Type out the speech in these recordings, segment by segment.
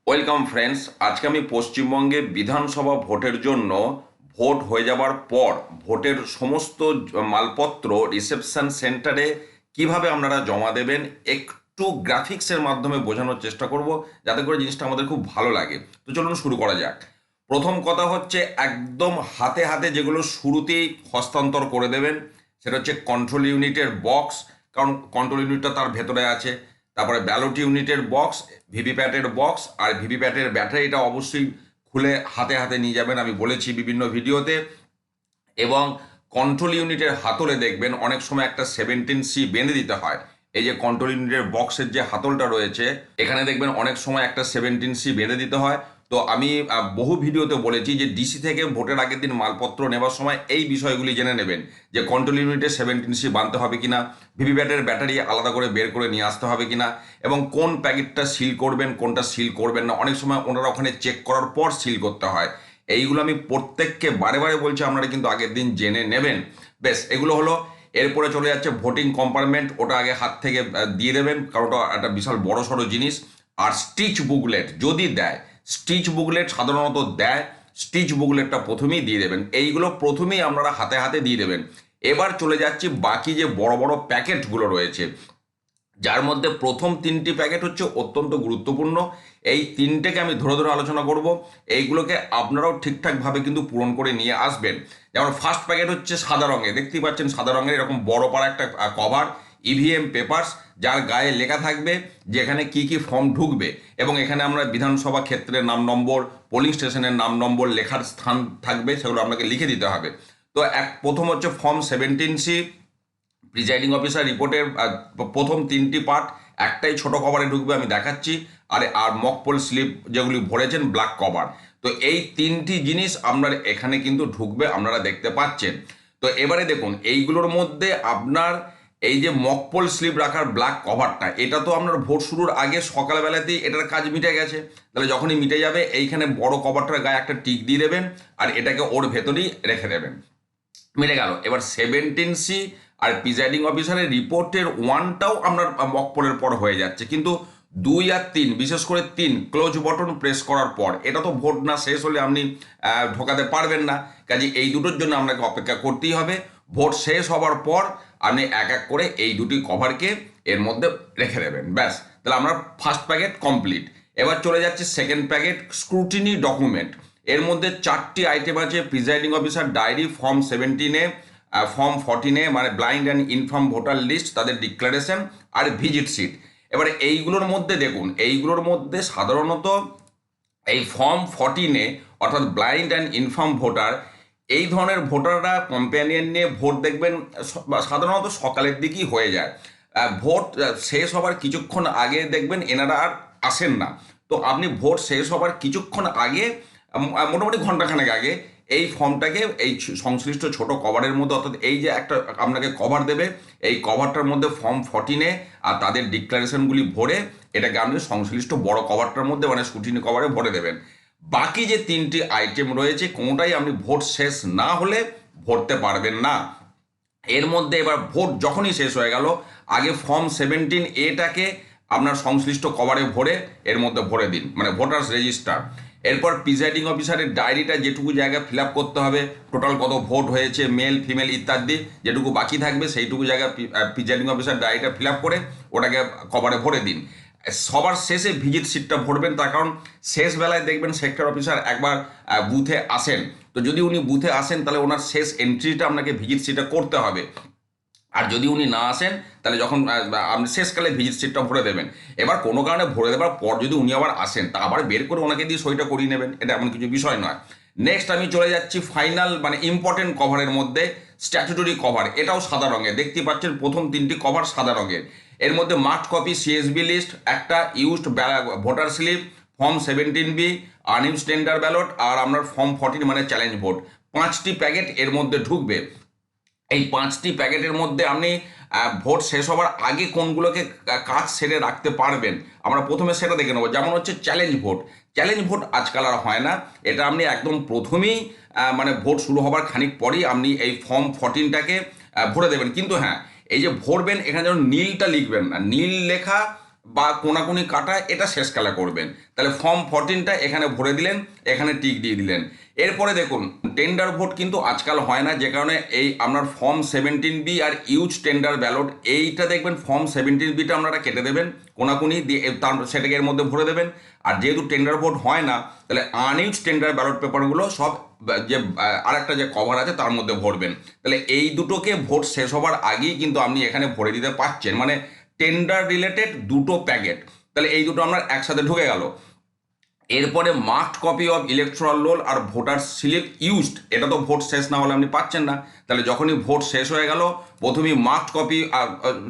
Welcome friends. আজকে আমি পশ্চিমবঙ্গে বিধানসভা ভোটের জন্য ভোট হয়ে যাবার পর ভোটের সমস্ত মালপত্র রিসেপশন সেন্টারে কিভাবে আপনারা জমা দেবেন একটু গ্রাফিক্সের মাধ্যমে বোঝানোর চেষ্টা করব, যাতে করে জিনিসটা আমাদের খুব ভালো লাগে। তো চলুন শুরু করা যাক। প্রথম কথা হচ্ছে একদম হাতে হাতে যেগুলো শুরুতেই হস্তান্তর করে দেবেন সেটা হচ্ছে কন্ট্রোল ইউনিটের বক্স, কারণ কন্ট্রোল ইউনিটটা তার ভেতরে আছে। তারপরে ব্যালট ইউনিটের বক্স, ভিভিপ্যাটের বক্স, আর ভিভিপ্যাটের ব্যাটারিটা অবশ্যই খুলে হাতে হাতে নিয়ে যাবেন, আমি বলেছি বিভিন্ন ভিডিওতে। এবং কন্ট্রোল ইউনিটের হাতলে দেখবেন অনেক সময় একটা 17C বেঁধে দিতে হয়। এই যে কন্ট্রোল ইউনিটের বক্সের যে হাতলটা রয়েছে এখানে দেখবেন অনেক সময় একটা 17C বেঁধে দিতে হয়। তো আমি বহু ভিডিওতে বলেছি যে ডিসি থেকে ভোটের আগের দিন মালপত্র নেবার সময় এই বিষয়গুলি জেনে নেবেন যে কন্ট্রোল ইউনিটে 17C বাঁধতে হবে কিনা, ভিভিপ্যাটের ব্যাটারি আলাদা করে বের করে নিয়ে আসতে হবে কিনা, এবং কোন প্যাকেটটা সিল করবেন কোনটা সিল করবেন না। অনেক সময় ওনারা ওখানে চেক করার পর সিল করতে হয়। এইগুলো আমি প্রত্যেককে বারে বারে বলছি, আপনারা কিন্তু আগের দিন জেনে নেবেন। বেশ, এগুলো হলো। এরপরে চলে যাচ্ছে ভোটিং কম্পার্টমেন্ট, ওটা আগে হাত থেকে দিয়ে দেবেন, কারণ ওটা একটা বিশাল বড় সড়ো জিনিস। আর স্টিচ বুকলেট যদি দেয়, স্টিচ বুকলেট সাধারণত দেয়, স্টিচ বুকলেটটা প্রথমেই দিয়ে দেবেন। এইগুলো প্রথমেই আপনারা হাতে হাতে দিয়ে দেবেন। এবার চলে যাচ্ছি বাকি যে বড় বড় প্যাকেটগুলো রয়েছে, যার মধ্যে প্রথম 3টি প্যাকেট হচ্ছে অত্যন্ত গুরুত্বপূর্ণ। এই 3টেকে আমি ধরে ধরে আলোচনা করব। এইগুলোকে আপনারাও ঠিকঠাকভাবে কিন্তু পূরণ করে নিয়ে আসবেন। যেমন ফার্স্ট প্যাকেট হচ্ছে সাদা রঙের, দেখতেই পাচ্ছেন সাদা রঙের এরকম বড় পাড়া একটা কভার, ইভিএম পেপারস, যার গায়ে লেখা থাকবে যে এখানে কী কী ফর্ম ঢুকবে, এবং এখানে আমরা বিধানসভা ক্ষেত্রের নাম নম্বর, পোলিং স্টেশনের নাম নম্বর লেখার স্থান থাকবে, সেগুলো আপনাকে লিখে দিতে হবে। তো প্রথম হচ্ছে ফর্ম 17C, প্রিজাইডিং অফিসার রিপোর্টের প্রথম 3টি পার্ট একটাই ছোট কভারে ঢুকবে, আমি দেখাচ্ছি। আর মকপোল স্লিপ যেগুলি ভরেছেন ব্ল্যাক কভার। তো এই 3টি জিনিস আপনার এখানে কিন্তু ঢুকবে, আপনারা দেখতে পাচ্ছেন। তো এবারে দেখুন এইগুলোর মধ্যে আপনার এই যে মকপোল স্লিপ রাখার ব্ল্যাক কভারটা, এটা তো আপনার ভোট শুরুর আগে সকালবেলাতেই এটার কাজ মিটে গেছে। তাহলে যখনই মিটে যাবে এইখানে বড় কভারটার গায়ে একটা টিক দিয়ে দেবেন আর এটাকে ওর ভেতরেই রেখে দেবেন, মিলে গেল। এবার 17C আর প্রিজাইডিং অফিসারের রিপোর্টের 1টাও আপনার মকপলের পর হয়ে যাচ্ছে, কিন্তু 2 আর 3, বিশেষ করে 3 ক্লোজ বটন প্রেস করার পর, এটা তো ভোট না শেষ হলে আপনি ঢোকাতে পারবেন না। কাজে এই দুটোর জন্য আপনাকে অপেক্ষা করতেই হবে। ভোট শেষ হবার পর আপনি এক এক করে এই দুটি কভারকে এর মধ্যে রেখে দেবেন। ব্যাস, তাহলে আমরা ফার্স্ট প্যাকেট কমপ্লিট। এবার চলে যাচ্ছে সেকেন্ড প্যাকেট, স্ক্রুটিনি ডকুমেন্ট। এর মধ্যে 4টি আইটেম আছে: presiding officer diary, form 17A, form 14A মানে blind and inform voter list, তাদের ডিক্লারেশন, আর ভিজিট সিট। এবারে এইগুলোর মধ্যে দেখুন, এইগুলোর মধ্যে সাধারণত এই ফর্ম 14A অর্থাৎ ব্লাইন্ড অ্যান্ড ইনফর্ম ভোটার, এই ধরনের ভোটাররা কম্প্যানিয়ন নিয়ে ভোট দেখবেন সাধারণত সকালের দিকেই হয়ে যায়। ভোট শেষ হবার কিছুক্ষণ আগে দেখবেন এনারা আর আসেন না। তো আপনি ভোট শেষ হবার কিছুক্ষণ আগে, মোটামুটি ঘন্টাখানেক আগে, এই ফর্মটাকে এই সংশ্লিষ্ট ছোট কভারের মধ্যে, অর্থাৎ এই যে একটা আপনাকে কভার দেবে, এই কভারটার মধ্যে ফর্ম 14A আর তাদের ডিক্লারেশনগুলি ভরে এটাকে আপনি সংশ্লিষ্ট বড় কভারটার মধ্যে মানে স্ক্রুটিনি কভারে ভরে দেবেন। বাকি যে 3টি আইটেম রয়েছে কোনোটাই আপনি ভোট শেষ না হলে ভরতে পারবেন না। এর মধ্যে এবার ভোট যখনই শেষ হয়ে গেল, আগে ফর্ম 17A-টাকে আপনার সংশ্লিষ্ট কভারে ভরে এর মধ্যে ভরে দিন, মানে ভোটার্স রেজিস্টার। এরপর প্রিজাইডিং অফিসারের ডায়েরিটা যেটুকু জায়গা ফিল আপ করতে হবে, টোটাল কত ভোট হয়েছে, মেল ফিমেল ইত্যাদি যেটুকু বাকি থাকবে সেইটুকু জায়গা প্রিজাইডিং অফিসার ডায়েরিটা ফিল আপ করে ওটাকে কভারে ভরে দিন। সবার শেষে ভিজিট সিটটা ভরবেন, তার কারণ শেষ বেলায় দেখবেন সেক্টর অফিসার একবার বুথে আসেন। তো যদি উনি বুথে আসেন তাহলে ওনার শেষ এন্ট্রিটা আপনাকে ভিজিট সিটে করতে হবে। আর যদি উনি না আসেন তাহলে যখন আপনি শেষকালে ভিজিট সিটটা ভরে দেবেন। এবার কোনো কারণে ভরে দেওয়ার পর যদি উনি আবার আসেন তা আবার বের করে ওনাকে দিয়ে সইটা করিয়ে নেবেন, এটা এমন কিছু বিষয় নয়। নেক্সট আমি চলে যাচ্ছি ফাইনাল মানে ইম্পর্টেন্ট কভারের মধ্যে, স্ট্যাচুটরি কভার। এটাও সাদা রঙের, দেখতে পাচ্ছেন প্রথম 3টি কভার সাদা রঙের। এর মধ্যে মার্কড কপি সিএসবি লিস্ট, একটা used voter slip, form 17B, unused tender ballot, আর আপনার ফর্ম 14 মানে চ্যালেঞ্জ ভোট। 5টি প্যাকেট এর মধ্যে ঢুকবে। এই 5টি প্যাকেটের মধ্যে আপনি ভোট শেষ হবার আগে কোনগুলোকে কাজ সেরে রাখতে পারবেন আমরা প্রথমে সেটা দেখে নেবো। যেমন হচ্ছে চ্যালেঞ্জ ভোট। চ্যালেঞ্জ ভোট আজকাল আর হয় না, এটা আপনি একদম প্রথমেই মানে ভোট শুরু হবার খানিক পরেই আপনি এই ফর্ম 14টাকে ভরে দেবেন। কিন্তু হ্যাঁ, এই যে ভরবেন এখানে যেন নীলটা লিখবেন না, নীল লেখা বা কোনাকুনি কাটা এটা শেষকালে করবেন। তাহলে ফর্ম 14টা এখানে ভরে দিলেন, এখানে টিক দিয়ে দিলেন। এরপরে দেখুন টেন্ডার ভোট কিন্তু আজকাল হয় না, যে কারণে এই আপনার ফর্ম 17B আর ইউজ টেন্ডার ব্যালট এইটা দেখবেন ফর্ম 17Bটা আপনারা কেটে দেবেন কোনাকুনি দিয়ে, তার সেটাকে এর মধ্যে ভরে দেবেন। আর যেহেতু টেন্ডার ভোট হয় না, তাহলে আনইউজ টেন্ডার ব্যালট পেপারগুলো সব যে আরেকটা যে কভার আছে তার মধ্যে ভরবেন। তাহলে এই দুটোকে ভোট শেষ হবার আগেই কিন্তু আপনি এখানে ভরে দিতে পারছেন, মানে টেন্ডার রিলেটেড দুটো প্যাকেট। তাহলে এই দুটো আপনার একসাথে ঢুকে গেল। এরপরে must copy of electoral roll আর ভোটার স্লিপ ইউজড, এটা তো ভোট শেষ না হলে আপনি পাচ্ছেন না। তাহলে যখনই ভোট শেষ হয়ে গেল প্রথমেই মাস্ট কপি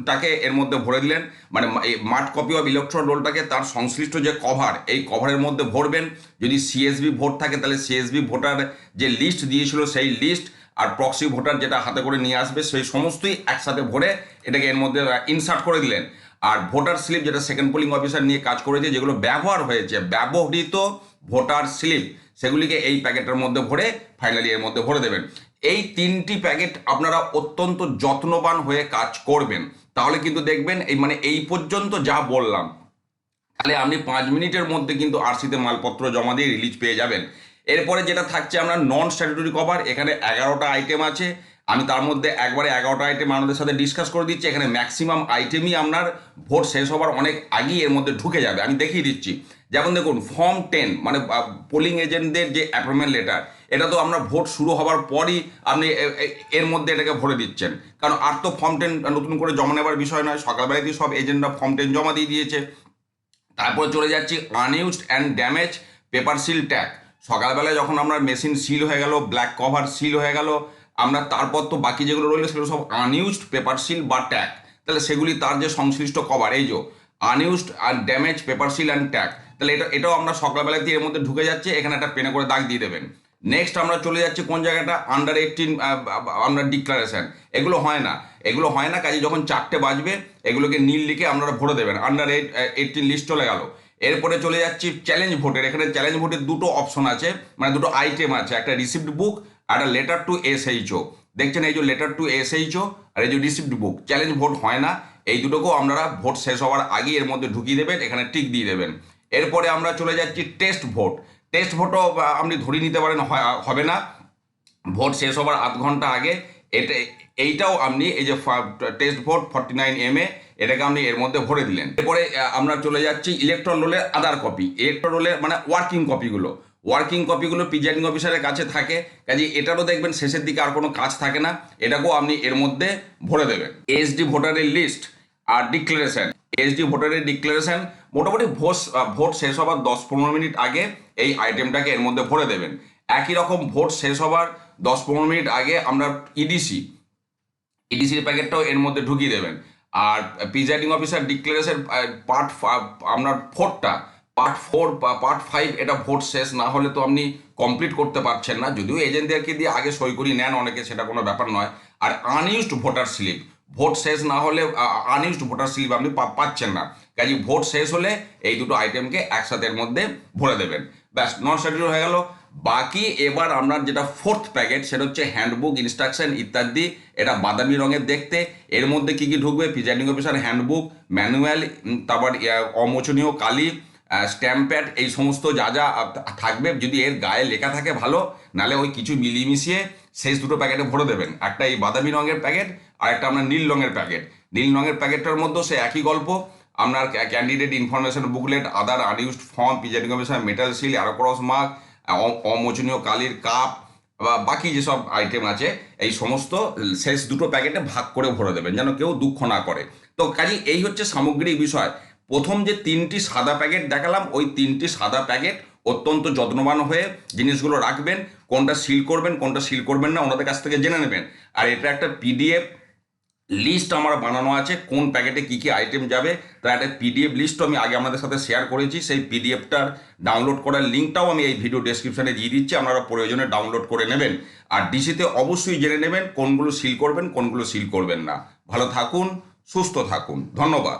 টাকে এর মধ্যে ভরে দিলেন, মানে মাস্ট কপি অফ ইলেকট্রাল রোলটাকে তার সংশ্লিষ্ট যে কভার এই কভারের মধ্যে ভরবেন। যদি সিএসবি ভোট থাকে তাহলে সিএসবি ভোটার যে লিস্ট দিয়েছিল সেই লিস্ট আর প্রক্সি ভোটার যেটা হাতে করে নিয়ে আসবে সেই সমস্তই একসাথে ভরে এটাকে এর মধ্যে ইনসার্ট করে দিলেন। আর ভোটার স্লিপ যেটা সেকেন্ড পোলিং অফিসার নিয়ে কাজ করেছে, যেগুলো ব্যবহার হয়েছে ব্যবহৃত ভোটার স্লিপ, সেগুলিকে এই প্যাকেটের মধ্যে ভরে ফাইনালি এর মধ্যে ভরে দেবেন। এই তিনটি প্যাকেট আপনারা অত্যন্ত যত্নবান হয়ে কাজ করবেন, তাহলে কিন্তু দেখবেন এই মানে এই পর্যন্ত যা বললাম, তাহলে আপনি 5 মিনিটের মধ্যে কিন্তু আরসিতে মালপত্র জমা দিয়ে রিলিজ পেয়ে যাবেন। এরপরে যেটা থাকছে আমরা নন স্ট্যাটুটরি কভার, এখানে 11টা আইটেম আছে। আমি তার মধ্যে একবারে 11টা আইটেম আপনাদের সাথে ডিসকাস করে দিচ্ছি। এখানে ম্যাক্সিমাম আইটেমই আপনার ভোট শেষ হবার অনেক আগেই এর মধ্যে ঢুকে যাবে, আমি দেখিয়ে দিচ্ছি। যেমন দেখুন ফর্ম 10 মানে পোলিং এজেন্টদের যে অ্যাপয়েন্টমেন্ট লেটার, এটা তো আমরা ভোট শুরু হবার পরই আপনি এর মধ্যে এটাকে ভরে দিচ্ছেন, কারণ আর তো ফর্ম 10 নতুন করে জমা নেবার বিষয় নয়, সকালবেলাতেই সব এজেন্টরা ফর্ম 10 জমা দিয়ে দিয়েছে। তারপরে চলে যাচ্ছি unused and damage paper seal tag. সকালবেলায় যখন আপনার মেশিন সিল হয়ে গেল, ব্ল্যাক কভার সিল হয়ে গেল, আমরা তারপর তো বাকি যেগুলো রইলো সেগুলো সব আনইউজড পেপার সিল বা ট্যাগ। তাহলে সেগুলি তার যে সংশ্লিষ্ট কভার, এই যে আনইউজড আর damage paper seal and tag, তাহলে এটাও আমরা সকালবেলায় দিয়ে এর মধ্যে ঢুকে যাচ্ছে, এখানে একটা পেনে করে দাগ দিয়ে দেবেন। নেক্সট আমরা চলে যাচ্ছি কোন জায়গাটা, আন্ডার 18 আমরা ডিক্লারেশন, এগুলো হয় না, এগুলো হয় না, কাজে যখন 4টে বাজবে এগুলোকে নীল লিখে আপনারা ভরে দেবেন, আন্ডার 18 লিস্ট চলে গেল। এরপরে চলে যাচ্ছি চ্যালেঞ্জ ভোটের, এখানে চ্যালেঞ্জ ভোটের দুটো অপশন আছে, মানে দুটো আইটেম আছে, একটা রিসিপ্ট বুক আর একটা লেটার টু এসএইচও। দেখছেন এই যে লেটার টু এসএইচও আর এই যে রিসিপ্ট বুক, চ্যালেঞ্জ ভোট হয় না, এই দুটোকেও আপনারা ভোট শেষ হওয়ার আগেই এর মধ্যে ঢুকিয়ে দেবেন, এখানে টিক দিয়ে দেবেন। এরপরে আমরা চলে যাচ্ছি টেস্ট ভোট। টেস্ট ভোটও আপনি ধরিয়ে নিতে পারেন হবে না, ভোট শেষ হবার আধ ঘন্টা আগে এটা এইটাও আপনি এই যে টেস্ট ভোট 49MA এটাকে আপনি এর মধ্যে ভরে দিলেন। এরপরে আমরা চলে যাচ্ছি ইলেকট্রাল রোলের আদার কপি, ইলেকট্রাল রোলের মানে ওয়ার্কিং কপিগুলো প্রিজাইডিং অফিসারের কাছে থাকে, কাজে এটারও দেখবেন শেষের দিকে আর কোনো কাজ থাকে না, এটাকেও আপনি এর মধ্যে ভরে দেবেন। এসডি ভোটারের লিস্ট আর ডিক্লারেশন, এসডি ভোটারের ডিক্লারেশন মোটামুটি ভোট শেষ হবার 10-15 মিনিট আগে এই আইটেমটাকে এর মধ্যে ভরে দেবেন। একই রকম ভোট শেষ হবার 10-15 মিনিট আগে আমরা ইডিসির প্যাকেটটাও এর মধ্যে ঢুকিয়ে দেবেন। আর প্রিজাইডিং অফিসার ডিক্লারেশন পার্ট আপনার 4টা পার্ট 5 এটা ভোট শেষ না হলে তো আপনি কমপ্লিট করতে পারছেন না, যদিও এজেন্টদেরকে দিয়ে আগে সই করিয়ে নেন অনেকে, সেটা কোনো ব্যাপার নয়। আর আনইউজড ভোটার স্লিপ, ভোট শেষ না হলে আনইউজড ভোটার স্লিপ আপনি পাচ্ছেন না, কাজে ভোট শেষ হলে এই দুটো আইটেমকে একসাথে এর মধ্যে ভরে দেবেন, ব্যাস নন স্ট্যাটুটরি হয়ে গেল। বাকি এবার আপনার যেটা 4th প্যাকেট সেটা হচ্ছে হ্যান্ডবুক, ইনস্ট্রাকশন ইত্যাদি, এটা বাদামি রঙের দেখতে। এর মধ্যে কি কি ঢুকবে, প্রিজাইডিং অফিসার হ্যান্ডবুক, ম্যানুয়াল, তারপর অমোচনীয় কালি, স্ট্যাম্প প্যাড, এই সমস্ত যা যা থাকবে, যদি এর গায়ে লেখা থাকে ভালো, নালে ওই কিছু মিলিয়ে মিশিয়ে শেষ দুটো প্যাকেটে ভরে দেবেন, একটা এই বাদামি রঙের প্যাকেট আর একটা আপনার নীল রঙের প্যাকেট। নীল রঙের প্যাকেটটার মধ্যেও সে একই গল্প, আপনার candidate information booklet, other unused form, presiding officer metal seal, arrow cross mark, অমোচনীয় কালির কাপ বা বাকি যেসব আইটেম আছে এই সমস্ত শেষ দুটো প্যাকেটে ভাগ করে ভরে দেবেন, যেন কেউ দুঃখ না করে। তো কাজে এই হচ্ছে সামগ্রিক বিষয়। প্রথম যে 3টি সাদা প্যাকেট দেখালাম, ওই 3টি সাদা প্যাকেট অত্যন্ত যত্নবান হয়ে জিনিসগুলো রাখবেন, কোনটা সিল করবেন কোনটা সিল করবেন না ওনাদের কাছ থেকে জেনে নেবেন। আর এটা একটা পিডিএফ লিস্ট আমার বানানো আছে, কোন প্যাকেটে কী কী আইটেম যাবে, তার একটা পিডিএফ লিস্টও আমি আগে আপনাদের সাথে শেয়ার করেছি, সেই পিডিএফটার ডাউনলোড করার লিঙ্কটাও আমি এই ভিডিও ডেসক্রিপশানে দিয়ে দিচ্ছি, আপনারা প্রয়োজনে ডাউনলোড করে নেবেন। আর ডিসিতে অবশ্যই জেনে নেবেন কোনগুলো সিল করবেন কোনগুলো সিল করবেন না। ভালো থাকুন, সুস্থ থাকুন, ধন্যবাদ।